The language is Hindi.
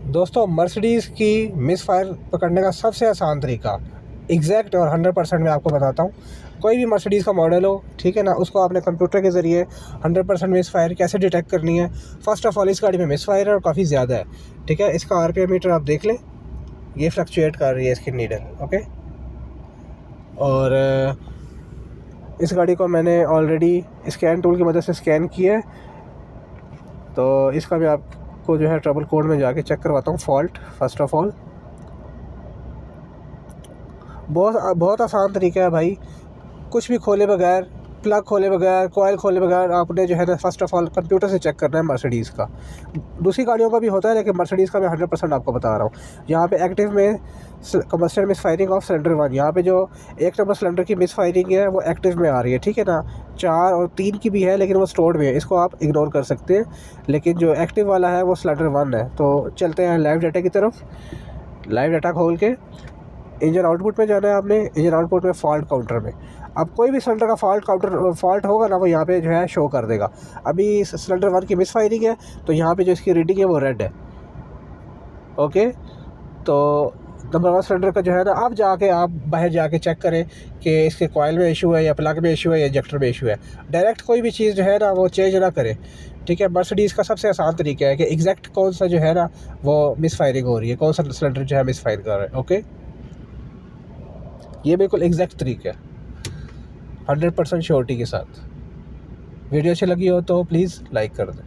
दोस्तों मर्सिडीज़ की मिस फायर पकड़ने का सबसे आसान तरीका एग्जैक्ट और 100% मैं आपको बताता हूँ। कोई भी मर्सिडीज़ का मॉडल हो, ठीक है ना, उसको आपने कंप्यूटर के ज़रिए 100% मिस फायर कैसे डिटेक्ट करनी है। फ़र्स्ट ऑफ़ ऑल इस गाड़ी में मिस फायर है और काफ़ी ज़्यादा है, ठीक है। इसका RPM मीटर आप देख लें, ये फ्लक्चुएट कर रही है इसकी नीडल, ओके। और इस गाड़ी को मैंने ऑलरेडी स्कैन टूल की मदद से स्कैन किया है, तो इसका भी आपको जो है ट्रबल कोड में जाके चेक करवाता हूँ। फॉल्ट फर्स्ट ऑफ ऑल बहुत बहुत आसान तरीका है भाई। कुछ भी खोले बगैर, प्लग खोले बगैर, कोयल खोले बगैर आपने जो है ना फर्स्ट ऑफ ऑल कंप्यूटर से चेक करना है मर्सिडीज़ का। दूसरी गाड़ियों का भी होता है, लेकिन मर्सिडीज़ का मैं 100% आपको बता रहा हूँ। यहाँ पे एक्टिव में combustor miss firing of cylinder 1, यहाँ पे जो 1 नंबर सिलेंडर की मिस फायरिंग है वो एक्टिव में आ रही है, ठीक है ना। 4 और 3 की भी है, लेकिन वो स्टोर्ड में है, इसको आप इग्नोर कर सकते हैं। लेकिन जो एक्टिव वाला है वो सिलेंडर 1 है। तो चलते हैं लाइव डाटा की तरफ। लाइव डाटा खोल के इंजन आउटपुट में जाना है आपने। इंजन आउटपुट में फॉल्ट काउंटर में अब कोई भी सिलेंडर का फॉल्ट होगा ना, वो यहाँ पे जो है शो कर देगा। अभी सिलेंडर 1 की मिस फायरिंग है, तो यहाँ पे जो इसकी रीडिंग है वो रेड है, ओके। तो नंबर 1 सिलेंडर का जो है ना, आप बाहर जाके चेक करें कि इसके कॉइल में इशू है या प्लग में इशू है या इंजेक्टर में इशू है। डायरेक्ट कोई भी चीज़ जो है ना वो चेंज ना करें, ठीक है। मर्सिडीज़ का सबसे आसान तरीका है कि एग्जैक्ट कौन सा जो है ना वो मिस फायरिंग हो रही है, कौन सा सिलेंडर जो है मिस फायर कर रहा है, ओके। ये बिल्कुल एग्जैक्ट तरीका है 100% श्योरिटी के साथ। वीडियो अच्छी लगी हो तो प्लीज़ लाइक कर दें।